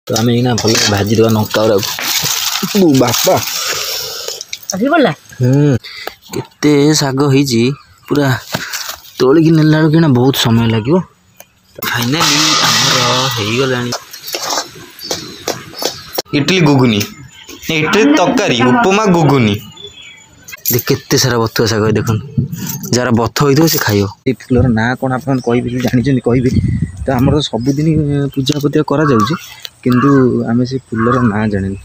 तो आम ना भल भाजी देवा लंका बापा केते शाग हो पूरा तोलिकी नेला बेलू कि बहुत समय लगे। फाइनाली आमर हो इडली गुगुनी इडली तरकारी उपमा गुगुनी केते सारा बथुआ शाग देख जार बथ हो से खाइब। ये फूलर ना कौन आप कहे जानते कहे तो आम तो सबुदिन पूजा पूजा करा किंतु आम से फूलर ना जानी।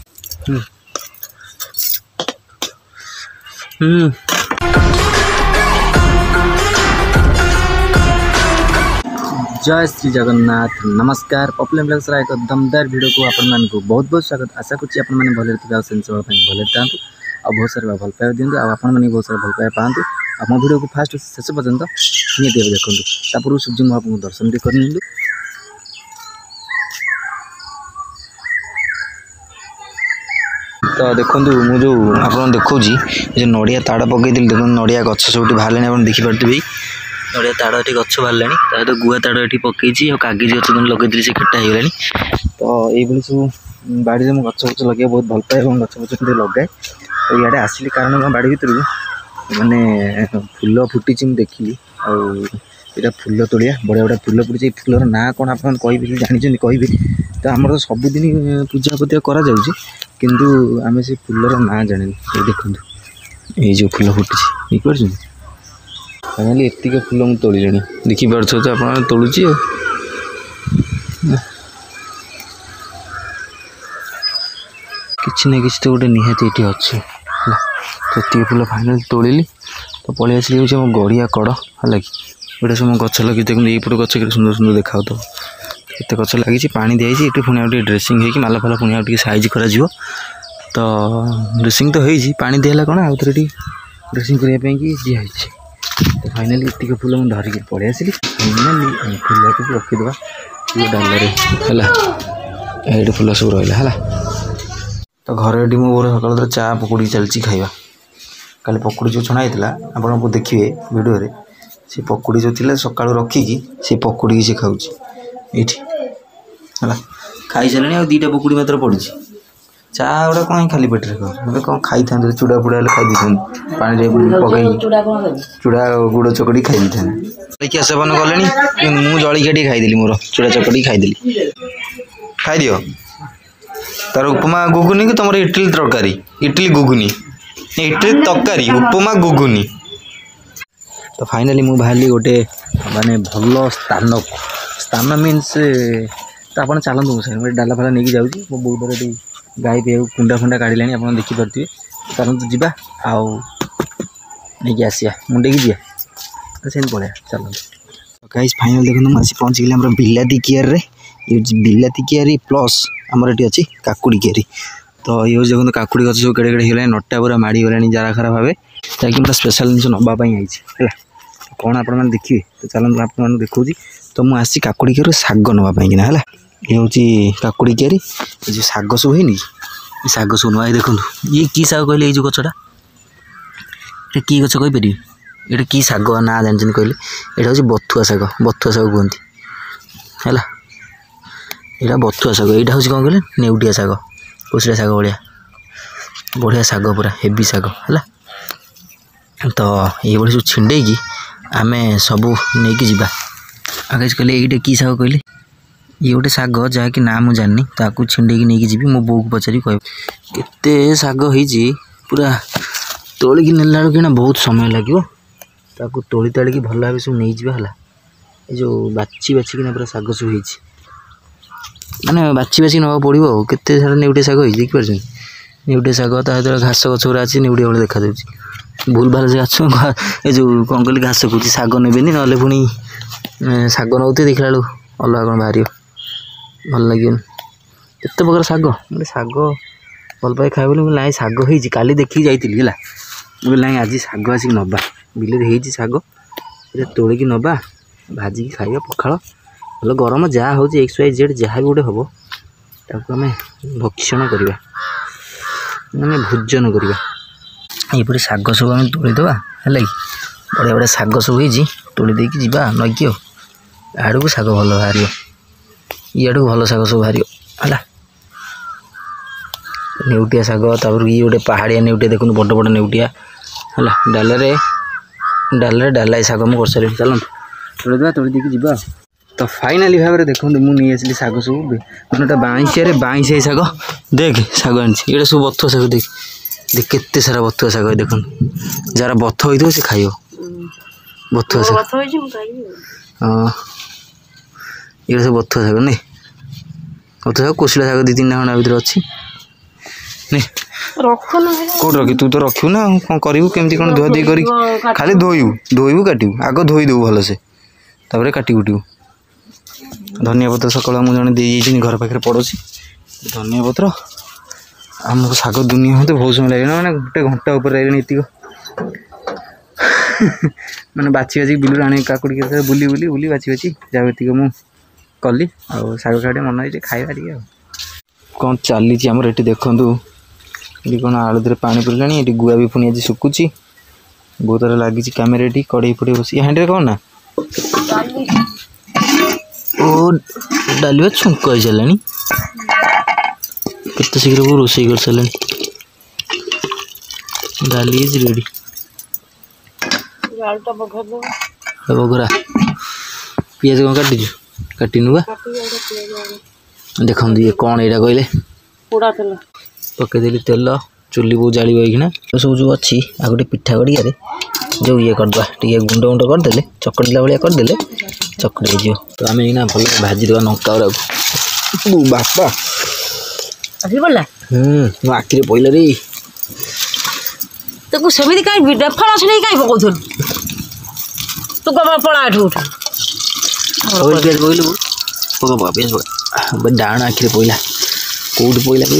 जय श्री जगन्नाथ नमस्कार पॉपुलर ब्लॉग्स एक दमदार वीडियो को आपण मान को बहुत बहुत स्वागत। आशा करुँच आप भले भले था आ बहुत सारा भल पाइबा दिखाँ आपने बहुत सारा भल पाइबा पातु आप मो वीडियो को फास्ट शेष पर्यंत निहत देखो तापूर्व सूर्य महाप्रभु दर्शन भी करनी। तो देखो मुझे जो आप देखा जो नड़िया ताड़ पकई देख नड़िया गछ सब बाहर आप देखिपे नड़िया ताड़ ये गछ बाहर सहित गुआ ताड़ ये पकई और कागज गच लगे से केटा हो। तो ये सब बाड़ी में गछ गच लगे बहुत भल पाए और गछ गच लगाए। तो इे आसिली कारण मैं बाड़ी भर माने फूल फुटी देखिली आईटा फूल तोड़िया बढ़िया बढ़िया फूल फुटी फूलर ना कौन आप कहे जानते कहे तो आम तो सबुदिन पूजा पूजा करा किंतु आम से फूलर ना जानी। देखो ये जो फूल फुटी देखिए फाइनाली एतिक फूल मुझे तोड़ी देखिपुर तो आप तोड़ुची किसी ना कि तो गोटे निहाती ये अच्छे तो ये फूल फाइनाल तोड़िली। तो पलि आसिक हूँ गड़िया कड़ है कि ये सब गच लगे देखते ये गच के सुंदर सुंदर देखा केते गच लगी पानी दिखाई ये पुणी ड्रेसिंग हो माला फाला पुणी साइज कर तो ड्रेसिंग तो हो पानी दिला कौन आउ थे ड्रेसिंग करने दिखाई। तो फाइनाली ये फूल मुझे धरिकी पलि आसिली फाइनाली फूल को रखीदे ये डाल ये फूल सब रहा है। तो घर ये मोर सकाल चा पकड़ी चलती खाଇବା कल पकड़ी जो छणा होता आप देखिए वीडियो रे से पकड़ी जो थी सका रखिकी से पकड़ी से खाऊँ ये खाई सारे आ दुटा पकड़ी मात्र पड़ी चा गुड़ा कहीं खाली पेटे खाऊ कौन खाई था चूड़ा फुड़ा खाई दी पानी पकई चूड़ा गुड़ चकड़ी खाई था जलिया सेवन कले मुझे जलिया खाईदेली मोर चूड़ा चकड़ी खाईदेली खाई दियो तार उपमा गुगुनी कि तुम इडली तरकारी इडली गुगुनी इडली तरकारी उपमा गुगुनी। तो फाइनाली मुझे बाहरी गोटे माने भल स्थान स्थान मीनस तो आप चलते मुझे डाला फाला नहीं जाऊँगी मो बहुत बड़े गाई पे कुंडा फुंडा काढ़ी आप देखिपे चलते जी नहीं आसिया मुंडे की दिया से पड़ा चलते गाइस फाइनाल देखो मुझे पहुँच गली बिलाती कियार ये बिलाती कियारी प्लस आमर ये अच्छी काकुड़ी कियारी। तो ये देखो काकुड़ी गच सब केड़े केड़े होगा नटा पूरा माड़ी गलानी जार खराब भावे जैक मोटा स्पेशल जिन नापी आई कौन आप देखिए तो चलते आप देखा तो मुझे आसी काकुड़ी कियार शाग नापी है ये हूँ काकुड़ी कियारी ये जो शाग सब है शाग सब ना देखो ये कि शाग कहले जो गचटा ये कि गच कहीपर ये कि शाग ना जानते कहले यहाँ हूँ बथुआ शाग कहती है यहाँ बथुआ शाग यहाँ हूँ कौन कहले नेउटिया शाग कुसरिया शाग भाया बढ़िया शाग पूरा हेवी शाग है। तो ये सब छिंडे आम सब नहीं कि आगे कहले ये कि शाग कहले ये गोटे शाग जहाँकि ना मुझे जानी ताकू छिंडे नहीं जी मो बो को पचारि कह केते शाग हो पूरा तोलिकी नेला बेलू कि बहुत समय लगे ताकू तोली ताड़िकी भल भाव सब नहीं जावा है जो बाछी बाछिकिना पूरा शाग सब हो माने बाछी बाछी नवा पड़ो केते सारा नेउटिया शाग हो देखिपार नेउटिया शाग सहित घास गछ गुरा अच्छी नेउटिया भाई देखा भूल भाल से गाछ ये जो कौन कहली घास कौच शाग नेबेनि ना पुणी शाग नौ देखला बेलू अलग कौन बाहर भल लगे केत प्रकार शाग शाग भल पाए खाए बोली ना शाग हो काली देखी जाइली है बोले ना आज शाग आसिक नवा बिल शाग तोड़िकी नवा भाजिकी खाଇବା पखाड़ भल गरम जहाँ हूँ XYZ जहाँ भी गोटे हम ताकू आम भक्षण करवा माने भोजन करवा ये शाग सब आम तोड़ीदे है कि बढ़िया बढ़िया शाग सब हो तोड़ी देकी जीवा नगी आड़ को शाग भल बाहर ये भल शाग सब बाहर है नेउटिया शाग तापर ये गोटे पहाड़िया नेउटिया देखो बड़ बड़ नेउटिया है डाल डालाए शाग मुझे कर सारे चलो तोड़े तोड़ देकी जा तो फाइनाली भाव में देखो मुझे आसली शाग सब मैंने बाईसिया बाईसिया शाग देख शाग आनी सब बथुआ शाग देख देख केते सारा बथुआ शाग देख जार बथ हो सी खाइब बथुआ शाग हाँ ये सब बथुआ शाग नहीं बथुआ शाग कोशिला शाग 2-3 खंडा भर अच्छी कौट रखी तू तो रखू ना कौन करू केमती कौन धुआ कर खाली धोबू काटू आग धोईदेव भलसे तापर काटी कुटू धनिया पत्र सकाल मुझे जन दे घर पाखे पड़ोसी धनिया पत्र आमको शाग दुनिया मत बहुत समय लगे मैंने गोटे घंटा ऊपर लगे ये मैंने बाची बाची बिलू आने काकुड़ी बुली बुली बुली बाची बाची जहाँ ये मुझे कली आ शाग खाटे मन हो खाଇବା टे कौन चली आमर ये देखूँ ये कौन आलुदे पानी पड़ला ये गुआ भी पुणी आज शुकुची बहुत तार लगी कैमेरा ये कड़े फड़े बस हाँ कौन ना ओ डाल छुंक हो सारा केते शीघ्र वो रोसे कर सारे डाली इज रेडी बघरा पिज कौन काटि काटिनु देखो ये कौन यहाँ कहले पकईदेली तेल चुली बहुत जाड़ होना सब जो अच्छी आ गए पिठा गड़िया जो ये करदे टे गुंड गुंड करदे चकड़ा भाया करदे चकड़ी हो तो आम ना भल भाजीदेवा लंका बापा मो आखिरे पड़े रे तो सेमती कहीं फल छड़े कहीं पकाउल तू कब पड़ा उठ पिज पकलु पका पिज पका डाण आखिरे पड़ा कौट पड़ा के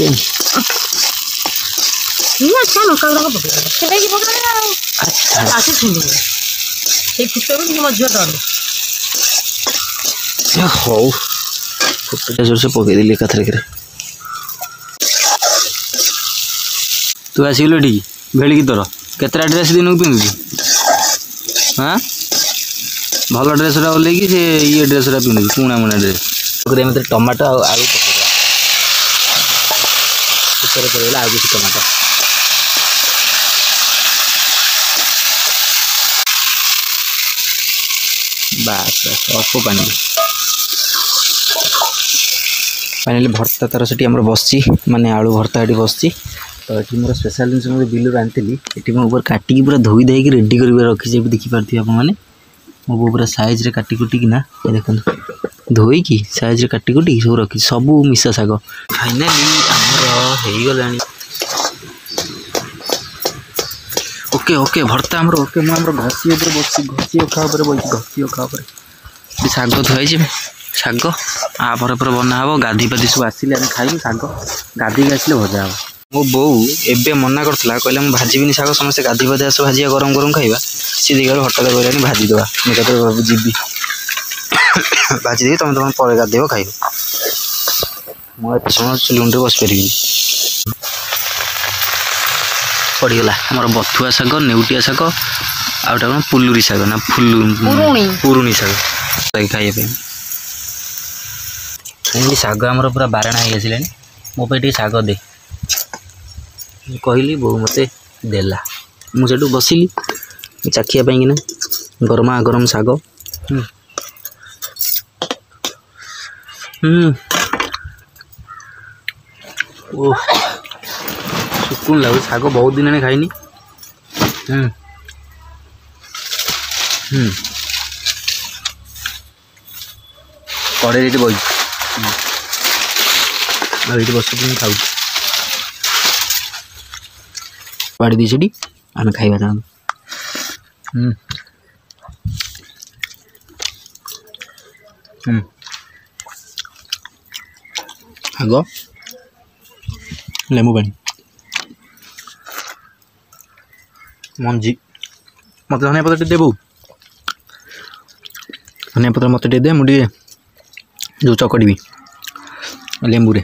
हौ फुटा जोर से पकईदेली एकाथर तू आसलु ये भेड़ की तोर केतटा ड्रेस दिन को पिंधु हाँ भल ड्रेस ओल्ल से ये ड्रेस पिंधु पुणा मुणा ड्रेस मतलब टमाटो आलू पकड़ा आगे टमाटो बास बास अल्प पानी फाइनाली भर्ता तार से बस माने आलू भर्ता ये बस तो ये मोर स्पेशल जिन मुझे बिलर आनी ये ऊपर काटिकी पूरा धोई देकी रेडी कर रखी देखिपारे आपने मो पूरा साइज रे काटी कुटिकिना ये देखो धोईकी साइज रे काटी कुटी सब रखी सब मिशा शाग फाइनाली आमर हो गला ओके ओके भर्ता आमर ओके मुझे घसी बस घसी अखा बस घसी अखा शाग धुआई शाग आपर बना हे गाधी पाधी सब आसिले खाइबू शाग गाधी आसिले भजा हे मो बो एबे मना करथिला कहले हम भाजीबिनी शाग समस्त गाधी पाधी आस भाजिया गरम गरम खाइबा सी दिगल हटात कहलानी भाजी देवा मैं कहते जीबी भाजी देवी तुम तुम पर गाधेब खाइब मुझे समय चुली बस पारि पड़गला आम बथुआ शाग नेउटिया शाग आउटा कौन पुलुरी शाग ना पुरुणी शाग खाइए फाइनाली शाग आमर पूरा बारणा हो मो पे शाग दे कहली बो मत देला मुझे बसिली चाखियापाई कि ना गरमा गरम शाग ओ सुकून लगे शाग बहुत दिन खाइनी कड़े ये बस बस खाऊ पाड़ी दी छुटी आम खाइबा चाहूँ आग लेमु पानी मंजी मत धनिया पत्र देबू धनिया पत्र मत दे मुझे जो चकड़ी लेंबू रे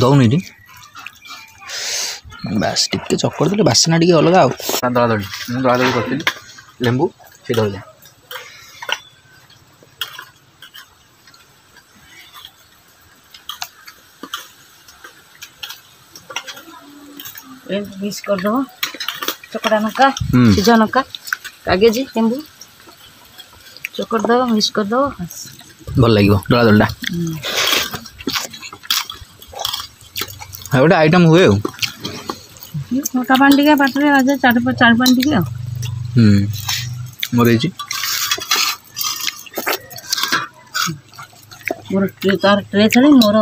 ଦଉନି ଟି ବାସ୍ ଟିକେ ଚକଡ଼ି ଦେଲେ ବାସ୍ନା ଟିକେ ଅଲଗା ଆଉ ଦଳାଦଳି ମୁଁ ଦଳାଦଳି କରିଥିଲି ଲେମ୍ବୁ ସେ ଦଳିଲେ मिक्स करदेव चकड़ा नका सीझा नका कागज लेंबू चकड़देव मिक्स करदेव भल लगे दलादलटा गोटे आइटम हुए मोटा पानी टे पाटे आज चार पानी टे मोर मोर तार ट्रे छाड़ी मोर